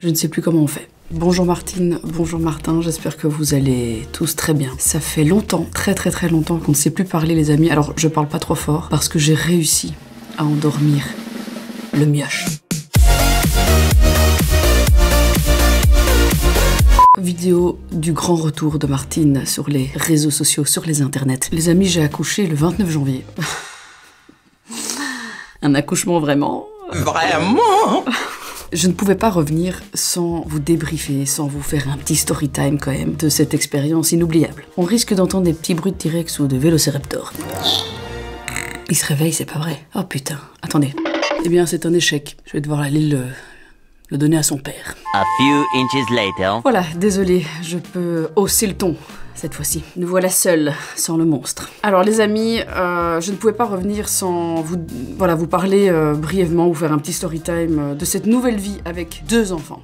Je ne sais plus comment on fait. Bonjour Martine, bonjour Martin, j'espère que vous allez tous très bien. Ça fait longtemps, très longtemps qu'on ne sait plus parler les amis. Alors je parle pas trop fort parce que j'ai réussi à endormir le mioche. Vidéo du grand retour de Martine sur les réseaux sociaux, sur les internets. Les amis, j'ai accouché le 29 janvier. Un accouchement vraiment... Vraiment. Je ne pouvais pas revenir sans vous débriefer, sans vous faire un petit story time quand même de cette expérience inoubliable. On risque d'entendre des petits bruits de T-Rex ou de Vélociraptor. Il se réveille, c'est pas vrai. Oh putain, attendez. Eh bien, c'est un échec. Je vais devoir aller le donner à son père. A few inches later. Voilà, désolé, je peux hausser le ton cette fois-ci. Nous voilà seuls, sans le monstre. Alors les amis, je ne pouvais pas revenir sans vous parler brièvement, vous faire un petit story time de cette nouvelle vie avec 2 enfants.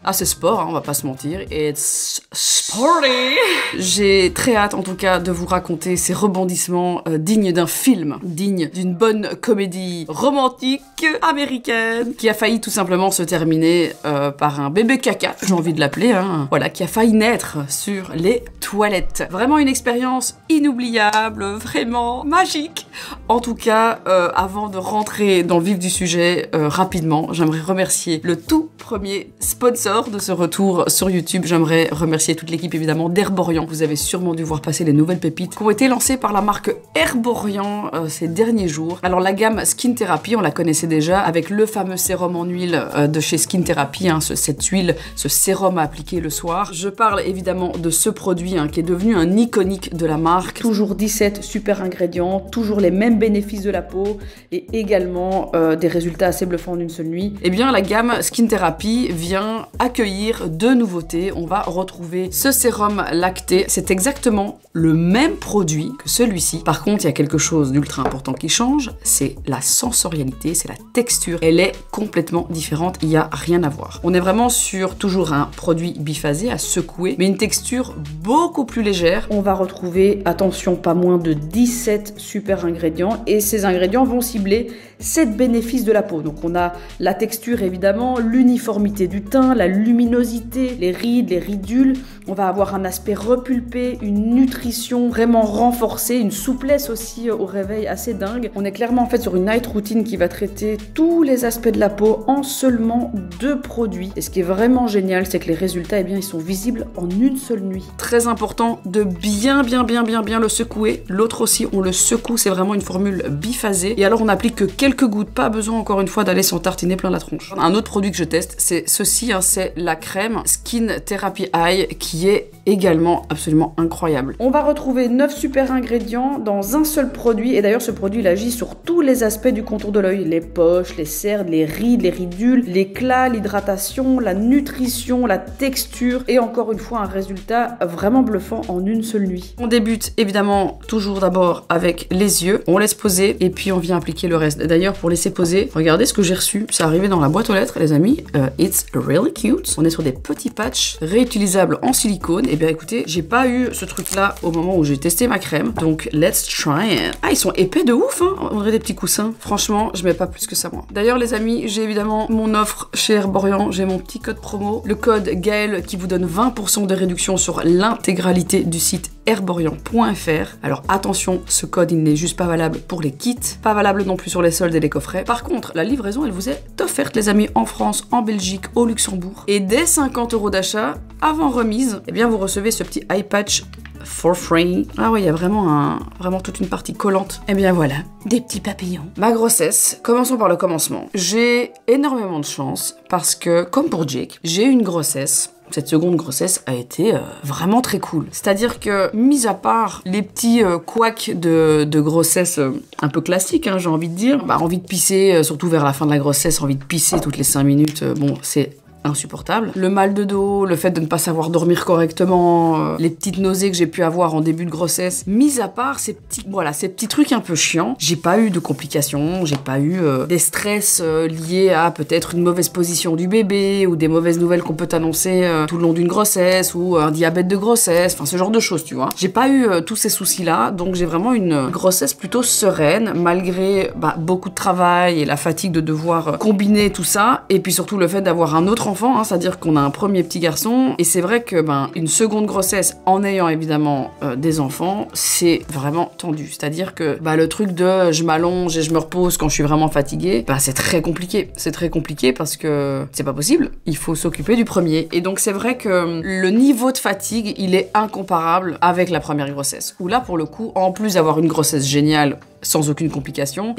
Ah, c'est sport, hein, on va pas se mentir. It's sporty. J'ai très hâte, en tout cas, de vous raconter ces rebondissements dignes d'un film, dignes d'une bonne comédie romantique américaine, qui a failli tout simplement se terminer par un bébé caca, j'ai envie de l'appeler, hein. Voilà, qui a failli naître sur les toilettes. Vraiment une expérience inoubliable, vraiment magique. En tout cas, avant de rentrer dans le vif du sujet, rapidement, j'aimerais remercier le tout premier sponsor de ce retour sur YouTube. J'aimerais remercier toute l'équipe évidemment d'Herborian. Vous avez sûrement dû voir passer les nouvelles pépites qui ont été lancées par la marque Herborian ces derniers jours. Alors la gamme Skin Therapy, on la connaissait déjà avec le fameux sérum en huile de chez Skin Therapy, hein, cette huile, ce sérum à appliquer le soir. Je parle évidemment de ce produit qui est devenu un iconique de la marque. Toujours 17 super ingrédients, toujours les mêmes bénéfices de la peau et également des résultats assez bluffants en une seule nuit. Eh bien la gamme Skin Therapy vient accueillir 2 nouveautés. On va retrouver ce sérum lacté. C'est exactement le même produit que celui-ci. Par contre, il y a quelque chose d'ultra important qui change, c'est la sensorialité, c'est la texture. Elle est complètement différente, il n'y a rien à voir. On est vraiment sur toujours un produit biphasé à secouer, mais une texture beaucoup plus légère. On va retrouver, attention, pas moins de 17 super ingrédients et ces ingrédients vont cibler 7 bénéfices de la peau. Donc on a la texture évidemment, l'uniformité du teint, la luminosité, les rides, les ridules. On va avoir un aspect repulpé, une nutrition vraiment renforcée, une souplesse aussi au réveil assez dingue. On est clairement en fait sur une night routine qui va traiter tous les aspects de la peau en seulement 2 produits. Et ce qui est vraiment génial, c'est que les résultats, eh bien, ils sont visibles en une seule nuit. Très important de bien le secouer. L'autre aussi, on le secoue, c'est vraiment une formule biphasée. Et alors on applique que quelques gouttes, pas besoin encore une fois d'aller s'en tartiner plein la tronche. Un autre produit que je teste, c'est ceci, hein, c'est la crème Skin Therapy Eye qui est également absolument incroyable. On va retrouver 9 super ingrédients dans un seul produit et d'ailleurs ce produit il agit sur tous les aspects du contour de l'œil, les poches, les cernes, les rides, les ridules, l'éclat, l'hydratation, la nutrition, la texture et encore une fois un résultat vraiment bluffant en une seule nuit. On débute évidemment toujours d'abord avec les yeux, on laisse poser et puis on vient appliquer le reste. D'ailleurs pour laisser poser, regardez ce que j'ai reçu, c'est arrivé dans la boîte aux lettres les amis, it's really cute. On est sur des petits patchs réutilisables en silicone. Et bien écoutez, j'ai pas eu ce truc là au moment où j'ai testé ma crème, donc let's try it. Ah, ils sont épais de ouf, hein. On dirait des petits coussins. Franchement, je mets pas plus que ça moi. D'ailleurs les amis, j'ai évidemment mon offre chez Herborian, j'ai mon petit code promo, le code Gaël qui vous donne 20% de réduction sur l'intégralité du site herborian.fr. Alors attention, ce code il n'est juste pas valable pour les kits, pas valable non plus sur les soldes et les coffrets. Par contre, la livraison elle vous est offerte les amis en France, en Belgique, au Luxembourg. Et dès 50 € d'achat, avant remise, eh bien vous recevez ce petit eye patch for free. Ah ouais, il y a vraiment toute une partie collante. Et bien voilà, des petits papillons. Ma grossesse, commençons par le commencement. J'ai énormément de chance parce que, comme pour Jake, j'ai eu une grossesse. Cette seconde grossesse a été vraiment très cool. C'est-à-dire que, mis à part les petits couacs de grossesse un peu classiques, hein, j'ai envie de dire, envie de pisser, surtout vers la fin de la grossesse, envie de pisser toutes les 5 minutes, bon, c'est insupportable. Le mal de dos, le fait de ne pas savoir dormir correctement, les petites nausées que j'ai pu avoir en début de grossesse, mis à part ces petits trucs un peu chiants, j'ai pas eu de complications, j'ai pas eu des stress liés à peut-être une mauvaise position du bébé ou des mauvaises nouvelles qu'on peut t'annoncer tout le long d'une grossesse ou un diabète de grossesse, enfin ce genre de choses, tu vois. J'ai pas eu tous ces soucis-là, donc j'ai vraiment une grossesse plutôt sereine, malgré beaucoup de travail et la fatigue de devoir combiner tout ça, et puis surtout le fait d'avoir un autre enfant, hein, c'est-à-dire qu'on a un premier petit garçon, et c'est vrai que une seconde grossesse en ayant évidemment des enfants, c'est vraiment tendu. C'est-à-dire que le truc de je m'allonge et je me repose quand je suis vraiment fatiguée, c'est très compliqué. C'est très compliqué parce que c'est pas possible. Il faut s'occuper du premier. Et donc c'est vrai que le niveau de fatigue, il est incomparable avec la première grossesse. Où là, pour le coup, en plus d'avoir une grossesse géniale, sans aucune complication,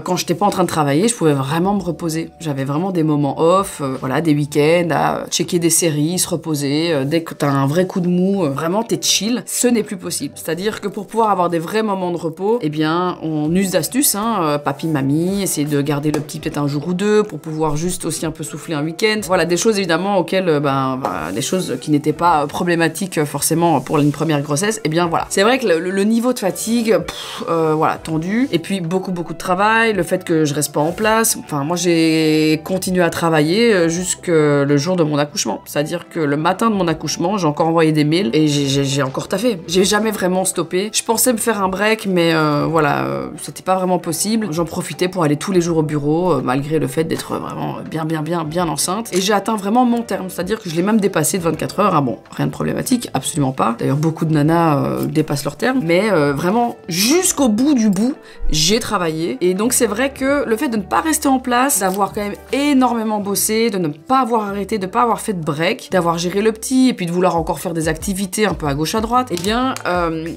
quand j'étais pas en train de travailler, je pouvais vraiment me reposer. J'avais vraiment des moments off, des week-ends à checker des séries, se reposer. Dès que t'as un vrai coup de mou, vraiment t'es chill. Ce n'est plus possible. C'est-à-dire que pour pouvoir avoir des vrais moments de repos, on use d'astuces, papy, mamie, essayer de garder le petit peut-être un jour ou deux pour pouvoir juste aussi un peu souffler un week-end. Voilà, des choses évidemment auxquelles, des choses qui n'étaient pas problématiques forcément pour une première grossesse. C'est vrai que le niveau de fatigue, tendu. Et puis beaucoup de travail, le fait que je reste pas en place. Enfin, moi j'ai continué à travailler jusqu'au le jour de mon accouchement. C'est-à-dire que le matin de mon accouchement, j'ai encore envoyé des mails et j'ai encore taffé. J'ai jamais vraiment stoppé. Je pensais me faire un break, mais c'était pas vraiment possible. J'en profitais pour aller tous les jours au bureau, malgré le fait d'être vraiment bien enceinte. Et j'ai atteint vraiment mon terme. C'est-à-dire que je l'ai même dépassé de 24 heures. Ah bon, rien de problématique, absolument pas. D'ailleurs, beaucoup de nanas dépassent leur terme. Mais vraiment, jusqu'au bout du bout, j'ai travaillé. Et donc c'est vrai que le fait de ne pas rester en place, d'avoir quand même énormément bossé, de ne pas avoir arrêté, de ne pas avoir fait de break, d'avoir géré le petit et puis de vouloir encore faire des activités un peu à gauche à droite,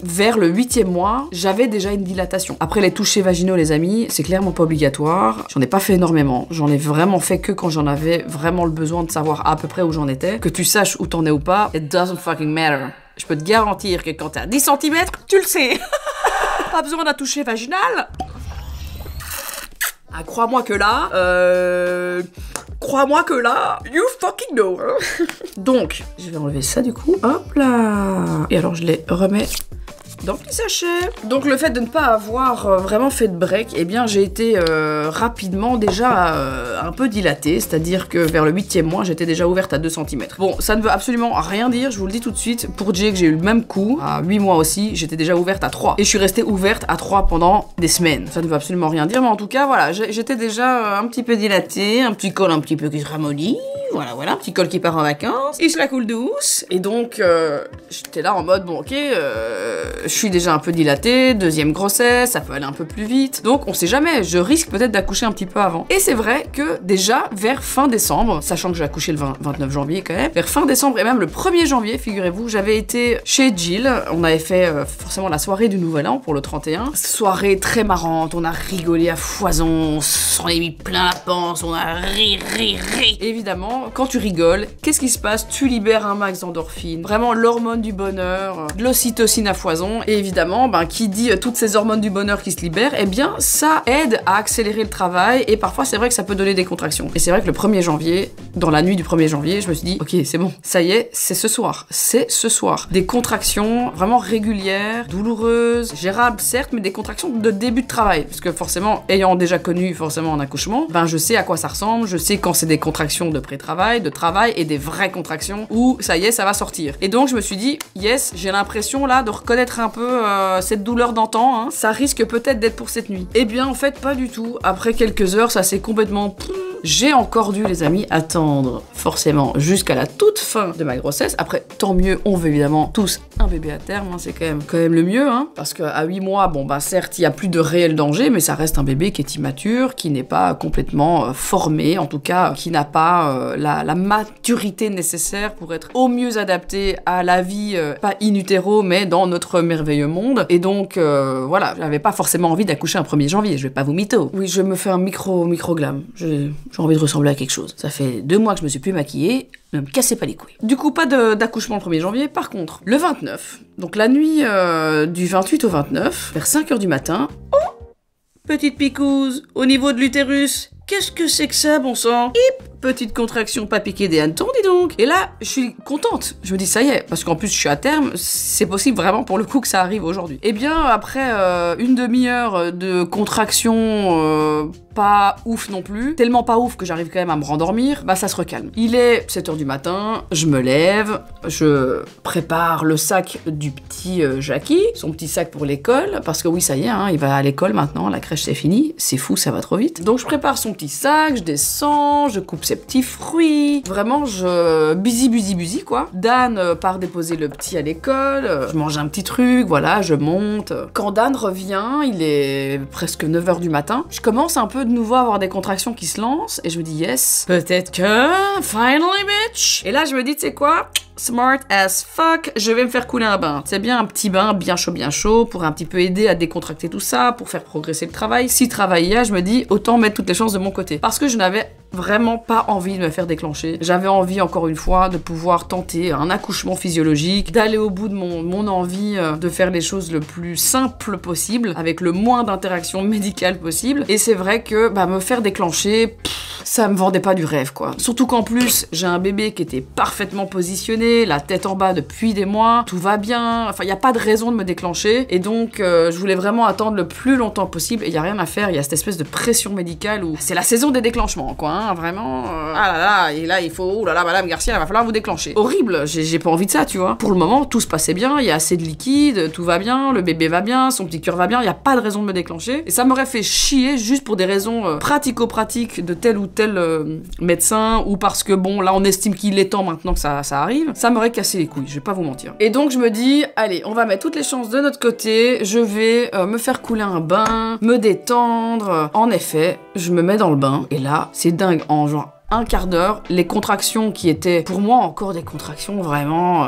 vers le 8e mois, j'avais déjà une dilatation. Après les touchés vaginaux, les amis, c'est clairement pas obligatoire. J'en ai pas fait énormément. J'en ai vraiment fait que quand j'en avais vraiment le besoin de savoir à peu près où j'en étais. Que tu saches où t'en es ou pas, it doesn't fucking matter. Je peux te garantir que quand t'as 10 cm, tu le sais. Pas besoin d'un toucher vaginal. Crois-moi que là, you fucking know. Donc, je vais enlever ça du coup. Hop là. Et alors je les remets dans le petit sachet. Donc le fait de ne pas avoir vraiment fait de break, j'ai été rapidement déjà un peu dilatée, c'est-à-dire que vers le 8e mois, j'étais déjà ouverte à 2 cm. Bon, ça ne veut absolument rien dire, je vous le dis tout de suite. Pour Jake, j'ai eu le même coup. À 8 mois aussi, j'étais déjà ouverte à 3. Et je suis restée ouverte à 3 pendant des semaines. Ça ne veut absolument rien dire, mais en tout cas, voilà, j'étais déjà un petit peu dilatée, un petit col un petit peu qui se ramollit. Voilà, un petit col qui part en vacances. Il se la coule douce. Et donc, j'étais là en mode, bon, ok, je suis déjà un peu dilatée, 2e grossesse, ça peut aller un peu plus vite. Donc, on sait jamais, je risque peut-être d'accoucher un petit peu avant. Et c'est vrai que déjà, vers fin décembre, sachant que j'ai accouché le 29 janvier quand même, vers fin décembre et même le 1er janvier, figurez-vous, j'avais été chez Jill. On avait fait forcément la soirée du Nouvel An pour le 31. Soirée très marrante, on a rigolé à foison, on s'en est mis plein la panse, on a ri. Évidemment, quand tu rigoles, qu'est-ce qui se passe? Tu libères un max d'endorphines, vraiment l'hormone du bonheur, de l'ocytocine à foison, et évidemment, qui dit toutes ces hormones du bonheur qui se libèrent, ça aide à accélérer le travail, et parfois c'est vrai que ça peut donner des contractions. Et c'est vrai que le 1er janvier, dans la nuit du 1er janvier, je me suis dit, ok, c'est bon, ça y est, c'est ce soir. Des contractions vraiment régulières, douloureuses, gérables certes, mais des contractions de début de travail, parce que forcément, ayant déjà connu forcément un accouchement, je sais à quoi ça ressemble, je sais quand c'est des contractions de pré-travail, de travail et des vraies contractions où ça y est, ça va sortir. Et donc je me suis dit, yes, j'ai l'impression là de reconnaître un peu cette douleur d'antan, ça risque peut-être d'être pour cette nuit. En fait, pas du tout. Après quelques heures, ça s'est complètement... J'ai encore dû, les amis, attendre forcément jusqu'à la toute fin de ma grossesse. Après, tant mieux, on veut évidemment tous un bébé à terme, c'est quand même le mieux, parce qu'à 8 mois, certes, il n'y a plus de réel danger, mais ça reste un bébé qui est immature, qui n'est pas complètement formé, en tout cas, qui n'a pas la maturité nécessaire pour être au mieux adapté à la vie, pas in utero, mais dans notre merveilleux monde. Et donc, j'avais pas forcément envie d'accoucher un 1er janvier, je vais pas vous mytho. Oui, je me fais un micro-glam. J'ai envie de ressembler à quelque chose. Ça fait 2 mois que je me suis plus maquillée, ne me cassez pas les couilles. Du coup, pas d'accouchement le 1er janvier, par contre, le 29, donc la nuit du 28 au 29, vers 5h du matin, oh, petite picouse, au niveau de l'utérus, qu'est-ce que c'est que ça, bon sang? Hip, petite contraction, pas piquer des hannetons, dis donc. Et là, je suis contente. Je me dis, ça y est, parce qu'en plus, je suis à terme, c'est possible vraiment pour le coup que ça arrive aujourd'hui. Et bien, après une demi-heure de contraction pas ouf non plus, tellement pas ouf que j'arrive quand même à me rendormir, bah ça se recalme. Il est 7h du matin, je me lève, je prépare le sac du petit Jackie, son petit sac pour l'école, parce que oui, ça y est, hein, il va à l'école maintenant, la crèche c'est fini, c'est fou, ça va trop vite. Donc je prépare son petit sac, je descends, je coupe ses petits fruits, vraiment je busy quoi. Dan part déposer le petit à l'école, je mange un petit truc, voilà, je monte. Quand Dan revient, il est presque 9h du matin, je commence un peu de nouveau avoir des contractions qui se lancent et je me dis yes, peut-être que finally bitch. Et là je me dis tu sais quoi, smart as fuck, je vais me faire couler un bain. C'est bien un petit bain bien chaud pour un petit peu aider à décontracter tout ça, pour faire progresser le travail. Si travail y a, je me dis autant mettre toutes les chances de mon côté parce que je n'avais vraiment pas envie de me faire déclencher. J'avais envie encore une fois de pouvoir tenter un accouchement physiologique, d'aller au bout de mon envie de faire les choses le plus simple possible avec le moins d'interaction médicale possible. Et c'est vrai que me faire déclencher, ça me vendait pas du rêve quoi. Surtout qu'en plus j'ai un bébé qui était parfaitement positionné, la tête en bas depuis des mois, tout va bien, enfin il y a pas de raison de me déclencher et donc je voulais vraiment attendre le plus longtemps possible et il y a rien à faire, il y a cette espèce de pression médicale où c'est la saison des déclenchements quoi, hein, vraiment ah là là, et là il faut, oh là là madame Garcia, il va falloir vous déclencher. Horrible, j'ai pas envie de ça tu vois. Pour le moment tout se passait bien, il y a assez de liquide, tout va bien, le bébé va bien, son petit cœur va bien, il y a pas de raison de me déclencher et ça m'aurait fait chier juste pour des raisons pratico-pratiques de tel ou tel médecin ou parce que bon là on estime qu'il est temps maintenant que ça arrive, ça m'aurait cassé les couilles, je vais pas vous mentir. Et donc je me dis allez on va mettre toutes les chances de notre côté, je vais me faire couler un bain, me détendre. En effet je me mets dans le bain et là c'est dingue, en genre un quart d'heure, les contractions qui étaient pour moi encore des contractions vraiment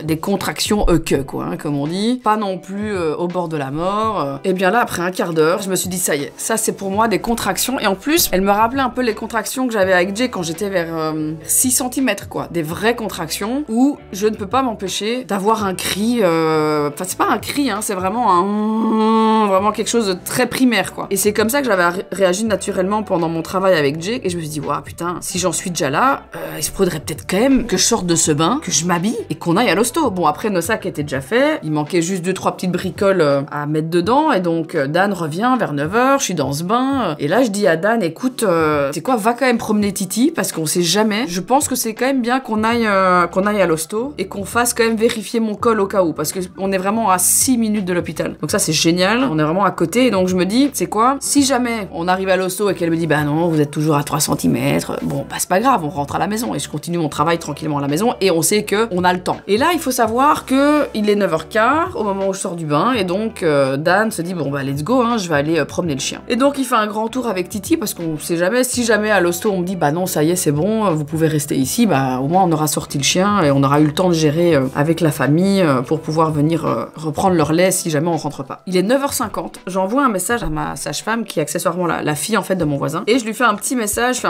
des contractions quoi, hein, comme on dit, pas non plus au bord de la mort. Et bien là après un quart d'heure, je me suis dit ça y est, ça c'est pour moi des contractions et en plus elle me rappelait un peu les contractions que j'avais avec Jay quand j'étais vers 6 cm quoi, des vraies contractions où je ne peux pas m'empêcher d'avoir un cri, enfin c'est pas un cri hein, c'est vraiment vraiment quelque chose de très primaire quoi. Et c'est comme ça que j'avais réagi naturellement pendant mon travail avec Jay et je me suis dit waouh putain, si j'en suis déjà là, il se faudrait peut-être quand même que je sorte de ce bain, que je m'habille et qu'on aille à l'hosto. Bon, après, nos sacs étaient déjà faits. Il manquait juste 2-3 petites bricoles à mettre dedans. Et donc, Dan revient vers 9h. Je suis dans ce bain. Et là, je dis à Dan, écoute, c'est quoi, va quand même promener Titi parce qu'on sait jamais. Je pense que c'est quand même bien qu'on aille à l'hosto et qu'on fasse quand même vérifier mon col au cas où parce qu'on est vraiment à 6 minutes de l'hôpital. Donc ça, c'est génial. On est vraiment à côté. Et donc, je me dis, c'est quoi, si jamais on arrive à l'hosto et qu'elle me dit, bah non, vous êtes toujours à 3 cm, bon, bah c'est pas grave, on rentre à la maison et je continue mon travail tranquillement à la maison et on sait que on a le temps. Et là, il faut savoir que il est 9h15 au moment où je sors du bain et donc Dan se dit bon bah let's go, hein, je vais aller promener le chien. Et donc il fait un grand tour avec Titi parce qu'on sait jamais, si jamais à l'hosto on me dit bah non ça y est c'est bon, vous pouvez rester ici, bah au moins on aura sorti le chien et on aura eu le temps de gérer avec la famille pour pouvoir venir reprendre leur lait si jamais on rentre pas. Il est 9h50, j'envoie un message à ma sage-femme qui est accessoirement la fille en fait de mon voisin et je lui fais un petit message,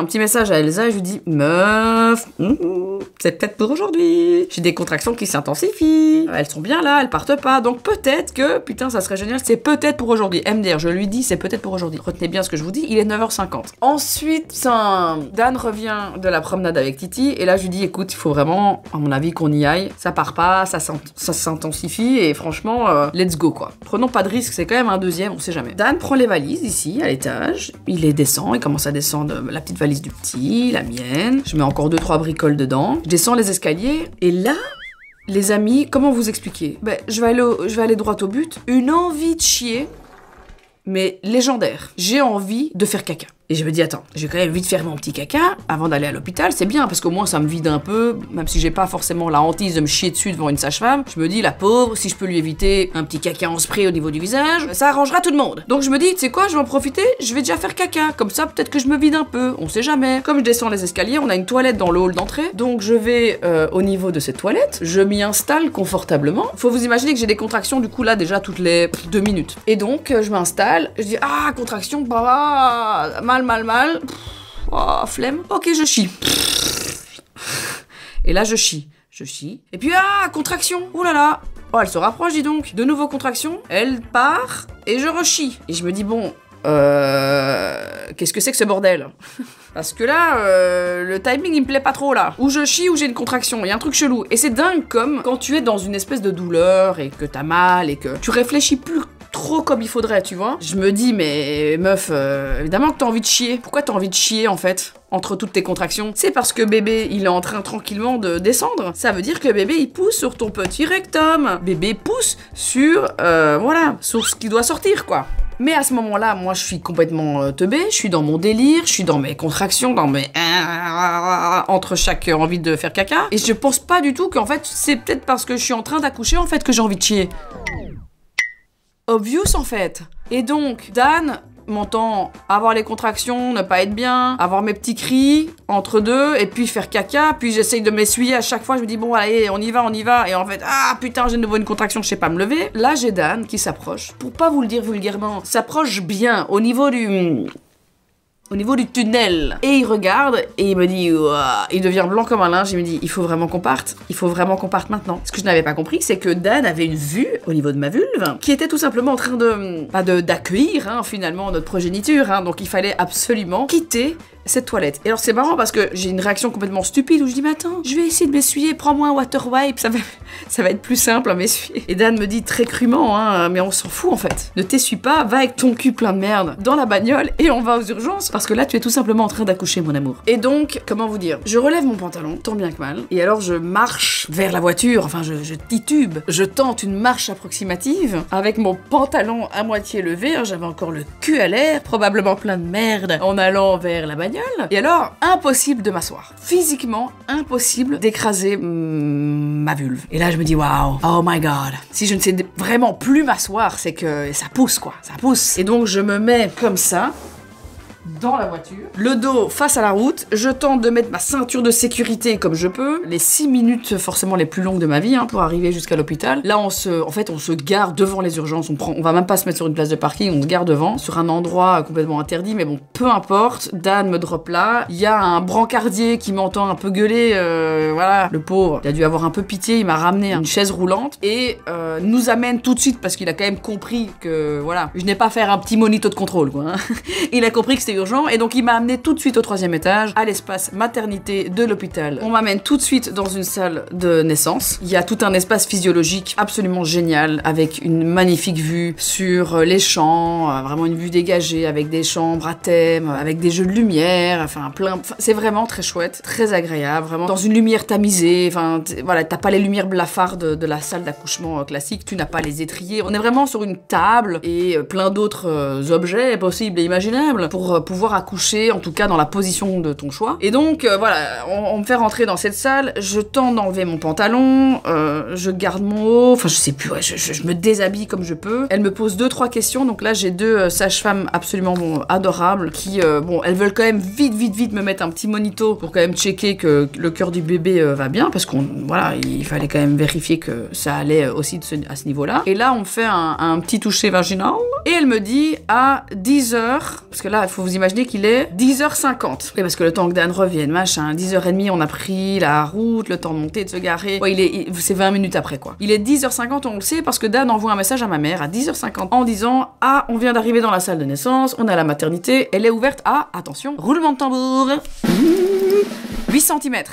à Elsa et je lui dis meuf, c'est peut-être pour aujourd'hui. J'ai des contractions qui s'intensifient. Elles sont bien là, elles partent pas. Donc peut-être que, putain, ça serait génial, c'est peut-être pour aujourd'hui. MDR, je lui dis, c'est peut-être pour aujourd'hui. Retenez bien ce que je vous dis, il est 9h50. Ensuite, Dan revient de la promenade avec Titi et là je lui dis, écoute, il faut vraiment, à mon avis, qu'on y aille. Ça part pas, ça s'intensifie et franchement, let's go quoi. Prenons pas de risque, c'est quand même un deuxième, on sait jamais. Dan prend les valises ici, à l'étage. Il les descend, il commence à descendre la petite valise du petit, la mienne. Je mets encore 2-3 bricoles dedans. Je descends les escaliers et là, les amis, comment vous expliquer? Ben, je vais aller droit au but. Une envie de chier, mais légendaire. J'ai envie de faire caca. Et je me dis, attends, je vais quand même vite faire mon petit caca avant d'aller à l'hôpital, c'est bien, parce qu'au moins ça me vide un peu, même si j'ai pas forcément la hantise de me chier dessus devant une sage-femme, je me dis, la pauvre, si je peux lui éviter un petit caca en spray au niveau du visage, ça arrangera tout le monde. Donc je me dis, tu sais quoi, je vais en profiter, je vais déjà faire caca, comme ça peut-être que je me vide un peu, on sait jamais. Comme je descends les escaliers, on a une toilette dans le hall d'entrée, donc je vais au niveau de cette toilette, je m'y installe confortablement. Faut vous imaginer que j'ai des contractions du coup là déjà toutes les 2 minutes. Et donc je m'installe, je dis, ah, contraction, bah, mal. Oh, flemme. Ok, je chie. Et là, je chie. Et puis, ah, contraction. Ouh là là. Oh, elle se rapproche, dis donc. De nouveau contraction. Elle part et je rechie. Et je me dis, bon, qu'est-ce que c'est que ce bordel? Parce que là, le timing il me plaît pas trop là. Ou je chie ou j'ai une contraction, il y a un truc chelou. Et c'est dingue comme quand tu es dans une espèce de douleur et que t'as mal et que tu réfléchis plus trop comme il faudrait, tu vois. Je me dis, mais meuf, évidemment que t'as envie de chier. Pourquoi t'as envie de chier en fait entre toutes tes contractions? C'est parce que bébé, il est en train tranquillement de descendre. Ça veut dire que bébé, il pousse sur ton petit rectum. Bébé pousse sur, voilà, sur ce qui doit sortir, quoi. Mais à ce moment-là, moi, je suis complètement teubée, je suis dans mon délire, je suis dans mes contractions, dans mes... entre chaque envie de faire caca. Et je pense pas du tout qu'en fait, c'est peut-être parce que je suis en train d'accoucher, en fait, que j'ai envie de chier. Obvious, en fait. Et donc, Dan m'entend avoir les contractions, ne pas être bien, avoir mes petits cris entre deux, et puis faire caca, puis j'essaye de m'essuyer à chaque fois, je me dis bon allez, on y va, et en fait, ah putain, j'ai de nouveau une contraction, je sais pas me lever. Là, j'ai Dan qui s'approche, pour pas vous le dire vulgairement, s'approche bien au niveau du tunnel. Et il regarde et il me dit, ouah, il devient blanc comme un linge, il me dit, il faut vraiment qu'on parte maintenant. Ce que je n'avais pas compris, c'est que Dan avait une vue au niveau de ma vulve, qui était tout simplement en train d'accueillir, hein, finalement, notre progéniture, hein, donc il fallait absolument quitter cette toilette. Et alors c'est marrant parce que j'ai une réaction complètement stupide où je dis mais attends, je vais essayer de m'essuyer, prends-moi un water wipe, ça va être plus simple à m'essuyer. Et Dan me dit très crûment, hein, mais on s'en fout en fait. Ne t'essuie pas, va avec ton cul plein de merde dans la bagnole et on va aux urgences parce que là tu es tout simplement en train d'accoucher mon amour. Et donc, comment vous dire, je relève mon pantalon, tant bien que mal, et alors je marche vers la voiture, enfin je titube, je tente une marche approximative avec mon pantalon à moitié levé, hein, j'avais encore le cul à l'air, probablement plein de merde en allant vers la bagnole. Et alors, impossible de m'asseoir. Physiquement, impossible d'écraser ma vulve. Et là, je me dis, waouh, oh my god. Si je ne sais vraiment plus m'asseoir, c'est que ça pousse, quoi. Ça pousse. Et donc, je me mets comme ça, dans la voiture, le dos face à la route, je tente de mettre ma ceinture de sécurité comme je peux, les 6 minutes forcément les plus longues de ma vie, hein, pour arriver jusqu'à l'hôpital. Là, on se gare devant les urgences, on va même pas se mettre sur une place de parking, on se gare devant, sur un endroit complètement interdit, mais bon, peu importe, Dan me drop là, il y a un brancardier qui m'entend un peu gueuler, voilà, le pauvre, il a dû avoir un peu pitié, il m'a ramené une chaise roulante, et nous amène tout de suite, parce qu'il a quand même compris que, voilà, je n'ai pas à faire un petit monito de contrôle, quoi, hein. Il a compris que c'était urgent, et donc il m'a amené tout de suite au 3e étage, à l'espace maternité de l'hôpital. On m'amène tout de suite dans une salle de naissance. Il y a tout un espace physiologique absolument génial, avec une magnifique vue sur les champs, vraiment une vue dégagée, avec des chambres à thème, avec des jeux de lumière, enfin c'est vraiment très chouette, très agréable, vraiment dans une lumière tamisée, enfin voilà, t'as pas les lumières blafardes de la salle d'accouchement classique, tu n'as pas les étriers, on est vraiment sur une table et plein d'autres objets possibles et imaginables pour pouvoir accoucher, en tout cas dans la position de ton choix. Et donc, voilà, on me fait rentrer dans cette salle, je tente d'enlever mon pantalon, je garde mon haut, enfin je sais plus, ouais, je me déshabille comme je peux. Elle me pose 2-3 questions, donc là j'ai 2 sages-femmes absolument adorables qui, elles veulent quand même vite me mettre un petit monito pour quand même checker que le cœur du bébé va bien, parce voilà, il fallait quand même vérifier que ça allait aussi à ce niveau-là. Et là, on me fait un petit toucher vaginal, et elle me dit à 10h, parce que là, il faut vous imaginer qu'il est 10h50. Et parce que le temps que Dan revienne, machin, 10h30, on a pris la route, le temps de monter, de se garer. Ouais, c'est 20 minutes après, quoi. Il est 10h50, on le sait, parce que Dan envoie un message à ma mère à 10h50 en disant « Ah, on vient d'arriver dans la salle de naissance, on est à la maternité, elle est ouverte à, attention, roulement de tambour, 8 cm.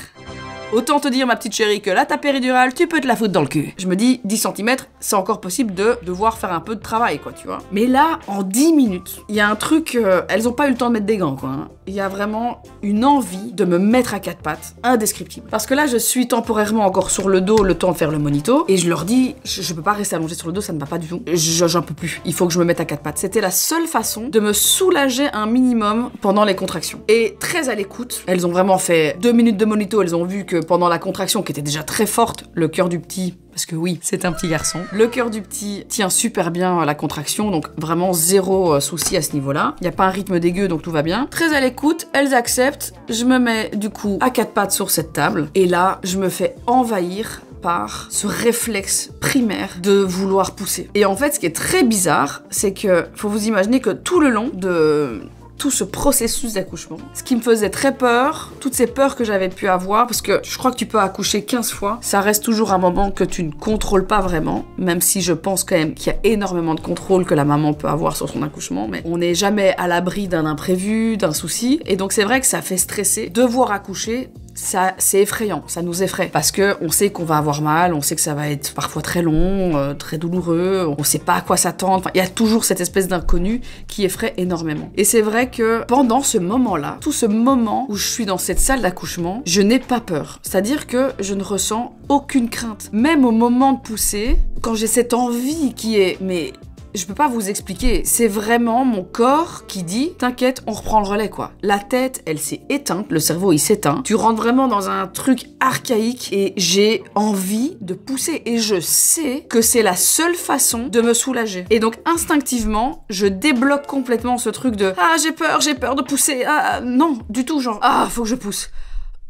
Autant te dire, ma petite chérie, que là, ta péridurale, tu peux te la foutre dans le cul. » Je me dis, 10 cm, c'est encore possible de devoir faire un peu de travail, quoi, tu vois. Mais là, en 10 minutes, il y a un truc, elles ont pas eu le temps de mettre des gants, quoi, hein. Il y a vraiment une envie de me mettre à 4 pattes, indescriptible. Parce que là, je suis temporairement encore sur le dos, le temps de faire le monito, et je leur dis, je peux pas rester allongée sur le dos, ça ne va pas du tout. J'en peux plus. Il faut que je me mette à 4 pattes. C'était la seule façon de me soulager un minimum pendant les contractions. Et très à l'écoute, elles ont vraiment fait 2 minutes de monito, elles ont vu que pendant la contraction, qui était déjà très forte, le cœur du petit, parce que oui, c'est un petit garçon, le cœur du petit tient super bien la contraction, donc vraiment zéro souci à ce niveau-là. Il n'y a pas un rythme dégueu, donc tout va bien. Très à l'écoute, elles acceptent, je me mets du coup à 4 pattes sur cette table, et là, je me fais envahir par ce réflexe primaire de vouloir pousser. Et en fait, ce qui est très bizarre, c'est que faut vous imaginer que tout le long de tout ce processus d'accouchement. Ce qui me faisait très peur, toutes ces peurs que j'avais pu avoir, parce que je crois que tu peux accoucher 15 fois, ça reste toujours un moment que tu ne contrôles pas vraiment, même si je pense quand même qu'il y a énormément de contrôle que la maman peut avoir sur son accouchement, mais on n'est jamais à l'abri d'un imprévu, d'un souci, et donc c'est vrai que ça fait stresser. Devoir accoucher, ça, c'est effrayant, ça nous effraie, parce que on sait qu'on va avoir mal, on sait que ça va être parfois très long, très douloureux, on sait pas à quoi s'attendre, enfin, il y a toujours cette espèce d'inconnu qui effraie énormément. Et c'est vrai que pendant ce moment-là, tout ce moment où je suis dans cette salle d'accouchement, je n'ai pas peur. C'est-à-dire que je ne ressens aucune crainte. Même au moment de pousser, quand j'ai cette envie qui est, mais je peux pas vous expliquer, c'est vraiment mon corps qui dit « T'inquiète, on reprend le relais, quoi ». La tête, elle s'est éteinte, le cerveau, il s'éteint. Tu rentres vraiment dans un truc archaïque et j'ai envie de pousser. Et je sais que c'est la seule façon de me soulager. Et donc, instinctivement, je débloque complètement ce truc de « Ah, j'ai peur de pousser. Ah, non, du tout, genre « Ah, faut que je pousse ».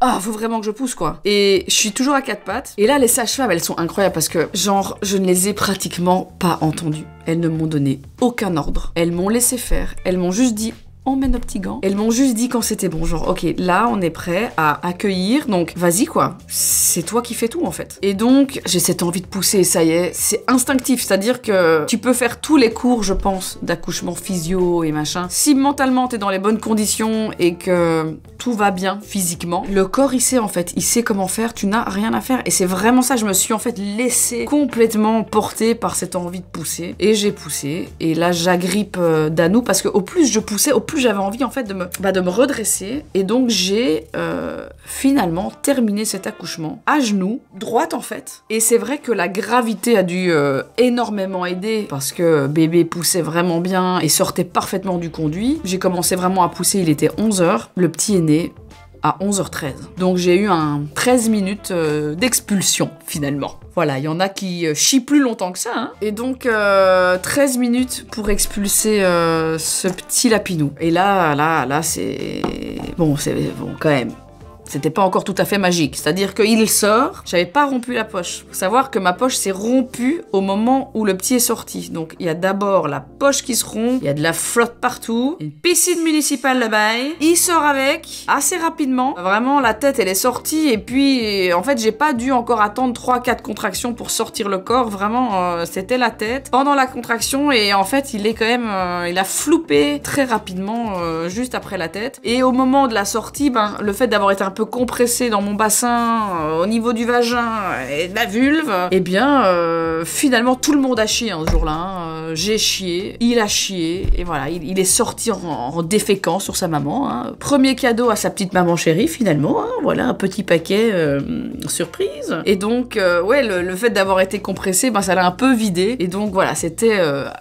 Ah, faut vraiment que je pousse, quoi. Et je suis toujours à 4 pattes. Et là, les sages-femmes, elles sont incroyables parce que, genre, je ne les ai pratiquement pas entendues. Elles ne m'ont donné aucun ordre. Elles m'ont laissé faire. Elles m'ont juste dit... On met nos petits gants. Elles m'ont juste dit quand c'était bon, genre, ok, là, on est prêt à accueillir, donc vas-y, quoi. C'est toi qui fais tout, en fait. Et donc, j'ai cette envie de pousser, ça y est, c'est instinctif, c'est-à-dire que tu peux faire tous les cours, je pense, d'accouchement physio et machin. Si mentalement, t'es dans les bonnes conditions et que tout va bien physiquement, le corps, il sait, en fait, il sait comment faire, tu n'as rien à faire. Et c'est vraiment ça, je me suis, en fait, laissée complètement porter par cette envie de pousser. Et j'ai poussé, et là, j'agrippe Danou, parce que au plus je poussais, au plus j'avais envie en fait de me redresser, et donc j'ai finalement terminé cet accouchement à genoux, droite en fait. Et c'est vrai que la gravité a dû énormément aider parce que bébé poussait vraiment bien et sortait parfaitement du conduit. J'ai commencé vraiment à pousser, il était 11h, le petit est né à 11h13. Donc j'ai eu un 13 minutes d'expulsion finalement. Voilà, il y en a qui chient plus longtemps que ça, hein. Et donc 13 minutes pour expulser ce petit lapinou. Et là c'est... Bon, c'est bon quand même. C'était pas encore tout à fait magique. C'est-à-dire qu'il sort, j'avais pas rompu la poche. Faut savoir que ma poche s'est rompue au moment où le petit est sorti. Donc il y a d'abord la poche qui se rompt, il y a de la flotte partout, une piscine municipale là-bas. Il sort avec assez rapidement. Vraiment, la tête elle est sortie et puis en fait j'ai pas dû encore attendre 3-4 contractions pour sortir le corps. Vraiment, c'était la tête pendant la contraction et en fait il est quand même, il a floupé très rapidement juste après la tête. Et au moment de la sortie, ben le fait d'avoir été un peu compressé dans mon bassin, au niveau du vagin et de la vulve, et bien finalement tout le monde a chié ce jour-là, hein. J'ai chié, il a chié, et voilà, il est sorti en déféquant sur sa maman, hein. Premier cadeau à sa petite maman chérie finalement, hein. Voilà, un petit paquet surprise. Et donc ouais, le fait d'avoir été compressé, ben ça l'a un peu vidé, et donc voilà, c'était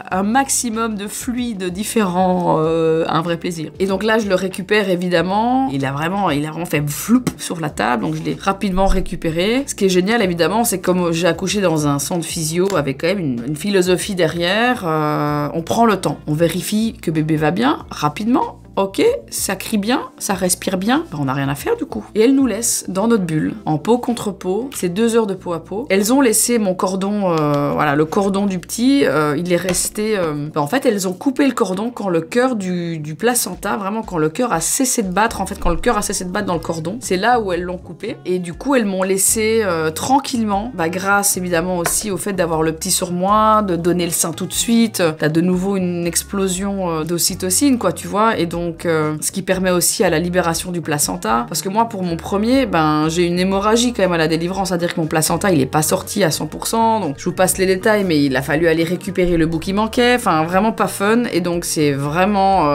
un maximum de fluides différents, un vrai plaisir. Et donc là je le récupère évidemment, il a vraiment fait floup sur la table, donc je l'ai rapidement récupéré. Ce qui est génial évidemment, c'est que comme j'ai accouché dans un centre physio avec quand même une philosophie derrière, on prend le temps, on vérifie que bébé va bien rapidement. Ok, ça crie bien, ça respire bien, ben on n'a rien à faire du coup. Et elles nous laissent dans notre bulle, en peau contre peau, c'est 2 heures de peau à peau. Elles ont laissé mon cordon, voilà, le cordon du petit, il est resté... en fait, elles ont coupé le cordon quand le cœur du placenta, vraiment quand le cœur a cessé de battre, en fait, quand le cœur a cessé de battre dans le cordon, c'est là où elles l'ont coupé. Et du coup, elles m'ont laissé tranquillement, bah, grâce évidemment aussi au fait d'avoir le petit sur moi, de donner le sein tout de suite, t'as de nouveau une explosion d'ocytocine, quoi, tu vois, et donc ce qui permet aussi à la libération du placenta, parce que moi pour mon premier, ben j'ai une hémorragie quand même à la délivrance, c'est-à-dire que mon placenta il est pas sorti à 100%, donc je vous passe les détails, mais il a fallu aller récupérer le bout qui manquait, enfin vraiment pas fun, et donc c'est vraiment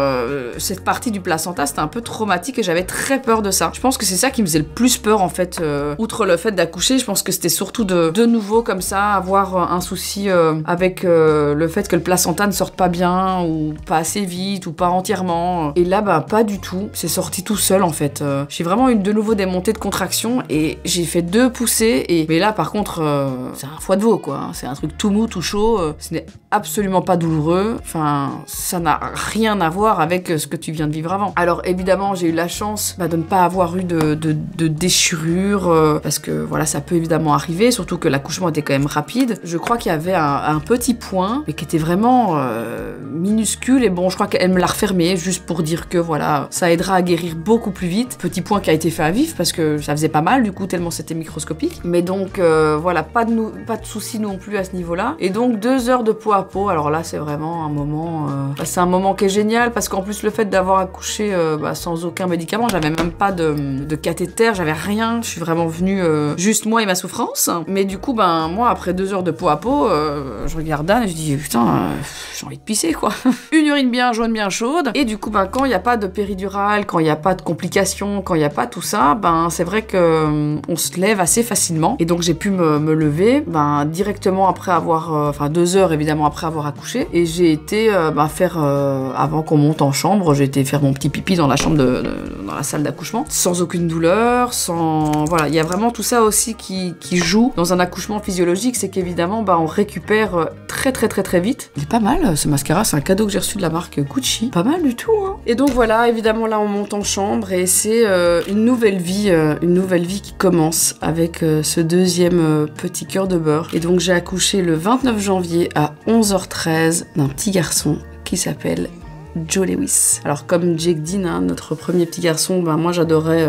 cette partie du placenta c'était un peu traumatique et j'avais très peur de ça. Je pense que c'est ça qui me faisait le plus peur en fait, outre le fait d'accoucher, je pense que c'était surtout de nouveau comme ça, avoir un souci avec le fait que le placenta ne sorte pas bien, ou pas assez vite, ou pas entièrement. Et là, bah, pas du tout. C'est sorti tout seul, en fait. J'ai vraiment eu de nouveau des montées de contraction et j'ai fait 2 poussées. Mais là, par contre, c'est un foie de veau, quoi. C'est un truc tout mou, tout chaud. Ce n'est absolument pas douloureux. Enfin, ça n'a rien à voir avec ce que tu viens de vivre avant. Alors, évidemment, j'ai eu la chance de ne pas avoir eu de déchirure, parce que, voilà, ça peut évidemment arriver, surtout que l'accouchement était quand même rapide. Je crois qu'il y avait un petit point, mais qui était vraiment minuscule. Et bon, je crois qu'elle me l'a refermé, juste pour dire que voilà, ça aidera à guérir beaucoup plus vite. Petit point qui a été fait à vif parce que ça faisait pas mal du coup tellement c'était microscopique. Mais donc voilà, pas de soucis non plus à ce niveau-là. Et donc 2 heures de peau à peau. Alors là c'est vraiment un moment, c'est un moment qui est génial parce qu'en plus le fait d'avoir accouché sans aucun médicament, j'avais même pas de cathéter, j'avais rien. Je suis vraiment venue juste moi et ma souffrance. Mais du coup moi après 2 heures de peau à peau, je regarde Dan et je dis putain, j'ai envie de pisser quoi. Une urine bien jaune, bien chaude. Et du coup quand il n'y a pas de péridurale, quand il n'y a pas de complications, quand il n'y a pas tout ça, c'est vrai que on se lève assez facilement. Et donc j'ai pu me lever directement après avoir, 2 heures évidemment après avoir accouché. Et j'ai été faire, avant qu'on monte en chambre, j'ai été faire mon petit pipi dans la chambre dans la salle d'accouchement, sans aucune douleur, voilà, il y a vraiment tout ça aussi qui joue dans un accouchement physiologique, c'est qu'évidemment on récupère très très très très vite. Il est pas mal ce mascara, c'est un cadeau que j'ai reçu de la marque Gucci, pas mal du tout hein. Et donc voilà, évidemment là on monte en chambre et c'est une nouvelle vie qui commence avec ce deuxième petit cœur de beurre. Et donc j'ai accouché le 29 janvier à 11h13 d'un petit garçon qui s'appelle Joe Lewis. Alors comme Jake Dean, hein, notre premier petit garçon, moi j'adorais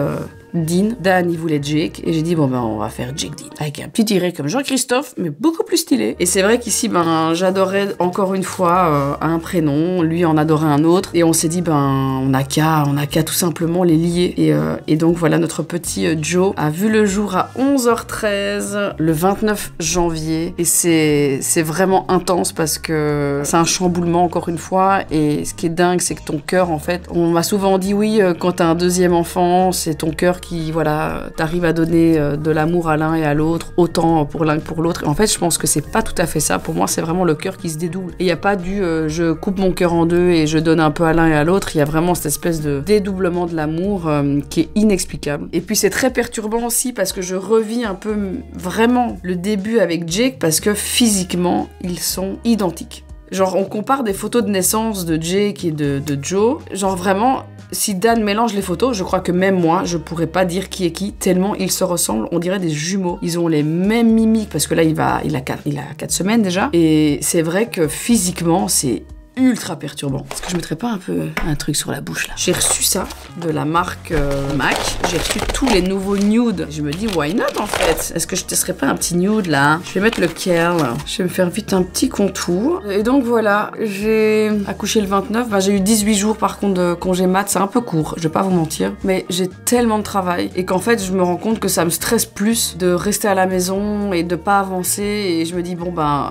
Dean. Dan il voulait Jake et j'ai dit on va faire Jake Dean avec un petit tiré comme Jean-Christophe mais beaucoup plus stylé. Et c'est vrai qu'ici j'adorais encore une fois un prénom, lui en adorait un autre et on s'est dit on a qu'à tout simplement les lier et donc voilà, notre petit Joe a vu le jour à 11h13 le 29 janvier et c'est vraiment intense parce que c'est un chamboulement encore une fois. Et ce qui est dingue c'est que ton cœur, en fait, on m'a souvent dit oui, quand t'as un deuxième enfant c'est ton cœur qui, voilà, t'arrive à donner de l'amour à l'un et à l'autre, autant pour l'un que pour l'autre. Et en fait, je pense que c'est pas tout à fait ça. Pour moi, c'est vraiment le cœur qui se dédouble. Et il n'y a pas je coupe mon cœur en deux et je donne un peu à l'un et à l'autre. Il y a vraiment cette espèce de dédoublement de l'amour qui est inexplicable. Et puis, c'est très perturbant aussi parce que je revis un peu vraiment le début avec Jake parce que physiquement, ils sont identiques. Genre, on compare des photos de naissance de Jake et de Joe. Genre, vraiment, si Dan mélange les photos, je crois que même moi, je pourrais pas dire qui est qui, tellement ils se ressemblent. On dirait des jumeaux. Ils ont les mêmes mimiques, parce que là, il a 4 semaines déjà. Et c'est vrai que physiquement, c'est ultra perturbant. Est-ce que je mettrais pas un peu un truc sur la bouche là? J'ai reçu ça de la marque MAC. J'ai reçu tous les nouveaux nudes. Je me dis why not en fait? Est-ce que je testerais pas un petit nude là? Je vais mettre lequel? Je vais me faire vite un petit contour. Et donc voilà, j'ai accouché le 29. J'ai eu 18 jours par contre de congé mat. C'est un peu court, je vais pas vous mentir. Mais j'ai tellement de travail et qu'en fait je me rends compte que ça me stresse plus de rester à la maison et de pas avancer. Et je me dis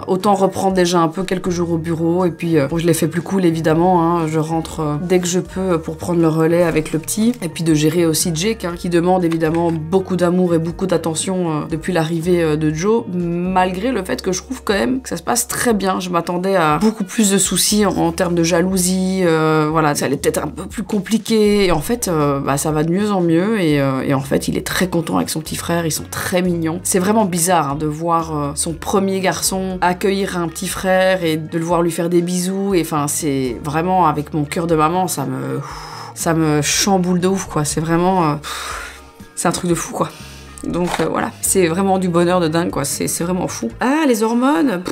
autant reprendre déjà un peu quelques jours au bureau. Et puis je l'ai fait plus cool évidemment, hein. Je rentre dès que je peux pour prendre le relais avec le petit et puis de gérer aussi Jake hein, qui demande évidemment beaucoup d'amour et beaucoup d'attention depuis l'arrivée de Joe, malgré le fait que je trouve quand même que ça se passe très bien. Je m'attendais à beaucoup plus de soucis en termes de jalousie, voilà, ça allait peut-être un peu plus compliqué et en fait ça va de mieux en mieux et en fait il est très content avec son petit frère, ils sont très mignons. C'est vraiment bizarre hein, de voir son premier garçon accueillir un petit frère et de le voir lui faire des bisous. Et enfin, c'est vraiment avec mon cœur de maman, ça me chamboule de ouf, quoi. C'est vraiment... c'est un truc de fou, quoi. Donc voilà, c'est vraiment du bonheur de dingue, quoi. C'est vraiment fou. Ah, les hormones.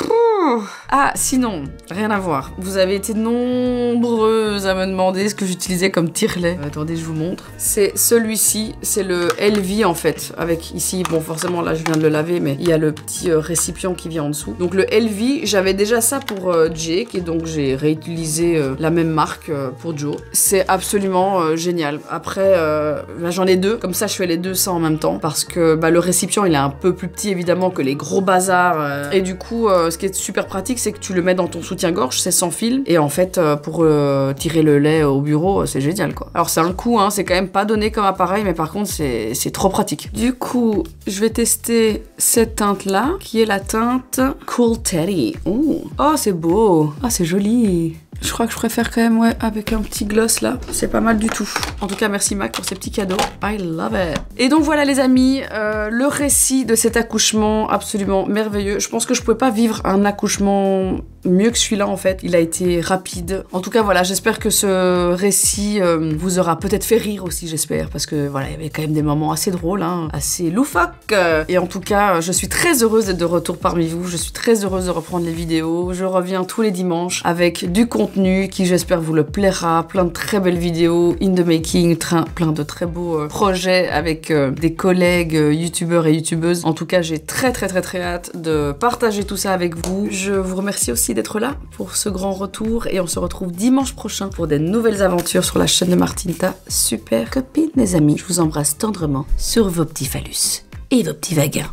Ah, sinon, rien à voir. Vous avez été nombreuses à me demander ce que j'utilisais comme tire-lait. Attendez, je vous montre. C'est celui-ci, c'est le Elvie en fait. Avec ici, bon forcément là je viens de le laver, mais il y a le petit récipient qui vient en dessous. Donc le Elvie, j'avais déjà ça pour Jake et donc j'ai réutilisé la même marque pour Joe. C'est absolument génial. Après, j'en ai deux, comme ça je fais les deux ça en même temps. Parce que le récipient il est un peu plus petit évidemment que les gros bazars. Et du coup, ce qui est super pratique, c'est que tu le mets dans ton soutien-gorge, c'est sans fil. Et en fait, pour tirer le lait au bureau, c'est génial, quoi. Alors, c'est un coût, hein, c'est quand même pas donné comme appareil, mais par contre, c'est trop pratique. Du coup, je vais tester cette teinte-là, qui est la teinte Cool Teddy. Oh, c'est beau. Ah, c'est joli. Je crois que je préfère quand même, ouais, avec un petit gloss là. C'est pas mal du tout. En tout cas, merci Mac pour ces petits cadeaux. I love it. Et donc voilà les amis, le récit de cet accouchement absolument merveilleux. Je pense que je pouvais pas vivre un accouchement mieux que celui-là en fait. Il a été rapide. En tout cas voilà, j'espère que ce récit vous aura peut-être fait rire aussi, j'espère. Parce que voilà, il y avait quand même des moments assez drôles, hein, assez loufoques. Et en tout cas, je suis très heureuse d'être de retour parmi vous. Je suis très heureuse de reprendre les vidéos. Je reviens tous les dimanches avec du contenu contenu qui j'espère vous le plaira, plein de très belles vidéos in the making, plein de très beaux projets avec des collègues youtubeurs et youtubeuses. En tout cas, j'ai très hâte de partager tout ça avec vous. Je vous remercie aussi d'être là pour ce grand retour et on se retrouve dimanche prochain pour des nouvelles aventures sur la chaîne de Martinta. Super copine les amis, je vous embrasse tendrement sur vos petits phallus et vos petits vagins.